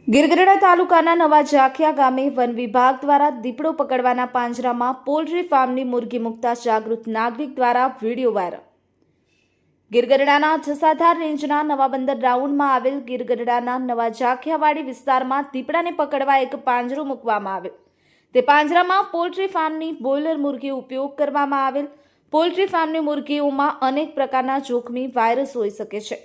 ગીરગઢડા તાલુકાના નવા ઝાખિયા ગામે વન વિભાગ દ્વારા દીપડો પકડવાના પાંજરામાં પોલ્ટ્રી ફાર્મની મુરગી મૂકતા જાગૃત નાગરિક દ્વારા વિડીયો વાયરલ। ગીરગઢડાના જસાધાર રેન્જના નવા બંદર રાઉન્ડમાં આવેલ ગીરગઢડાના નવા ઝાખિયાવાડી વિસ્તારમાં દીપડાને પકડવા એક પાંજરો મૂકવામાં આવેલ। તે પાંજરામાં પોલ્ટ્રી ફાર્મની બોઇલર મુરગી ઉપયોગ કરવામાં આવેલ। પોલ્ટ્રી ફાર્મની મુરગીઓમાં અનેક પ્રકારના જોખમી વાયરસ હોઈ શકે છે,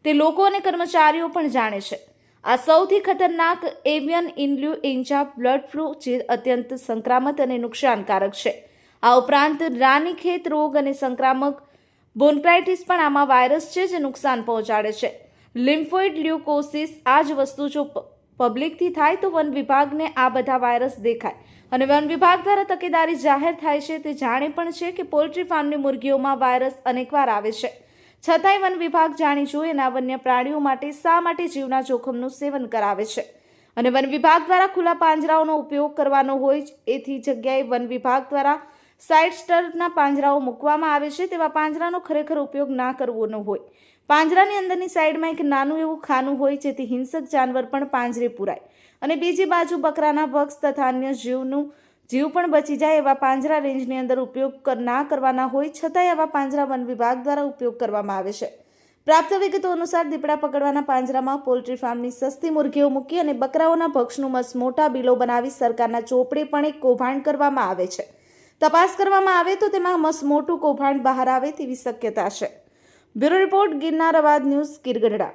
તે લોકો અને કર્મચારીઓ પણ જાણે છે। આ સૌથી ખતરનાક એવિયન ઇન્ફ્લુએન્ઝા બ્લડ ફ્લૂ જે અત્યંત સંક્રામક અને નુકસાનકારક છે। આ ઉપરાંત રાનીખેત રોગ અને સંક્રામક બોન્ક્રાઇટિસ પણ આમાં વાયરસ છે જે નુકસાન પહોંચાડે છે। લિમ્ફોઇડ લ્યુકોસિસ આ જ વસ્તુ જો પબ્લિકથી થાય તો વન વિભાગને આ બધા વાયરસ દેખાય અને વન વિભાગ દ્વારા તકેદારી જાહેર થાય છે। તે જાણે પણ છે કે પોલ્ટ્રી ફાર્મની મુરગીઓમાં વાયરસ અનેકવાર આવે છે, છતાંય વન વિભાગ જાણી જોઈને આ વન્ય પ્રાણીઓ માટે શા માટે જીવના જોખમનું સેવન કરાવે છે અને વન વિભાગ દ્વારા ખુલ્લા પાંજરાઓનો ઉપયોગ કરવાનો હોય એથી જગ્યાએ વન વિભાગ દ્વારા સાઇડ સ્ટરના પાંજરાઓ મૂકવામાં આવે છે। તેવા પાંજરાનો ખરેખર ઉપયોગ ના કરવો ન હોય। પાંજરાની અંદરની સાઈડમાં એક નાનું એવું ખાનું હોય જેથી હિંસક જાનવર પણ પાંજરે પુરાય અને બીજી બાજુ બકરાના ભક્ષ તથા અન્ય જીવ પણ બચી જાય। એવા પાંજરા રેન્જની અંદર ઉપયોગ ના કરવાના હોય છતાંય આવા પાંજરા વન વિભાગ દ્વારા ઉપયોગ કરવામાં આવે છે। પ્રાપ્ત વિગતો અનુસાર દીપડા પકડવાના પાંજરામાં પોલ્ટ્રી ફાર્મની સસ્તી મુરગીઓ મૂકી અને બકરાઓના ભક્ષનું મસ્ત મોટા બિલો બનાવી સરકારના ચોપડે પણ એક કૌભાંડ કરવામાં આવે છે। તપાસ કરવામાં આવે તો તેમાં મસ્ત મોટું કૌભાંડ બહાર આવે તેવી શક્યતા છે। બ્યુરો રિપોર્ટ, ગિરનાર અવાજ ન્યૂઝ, ગીરગઢડા।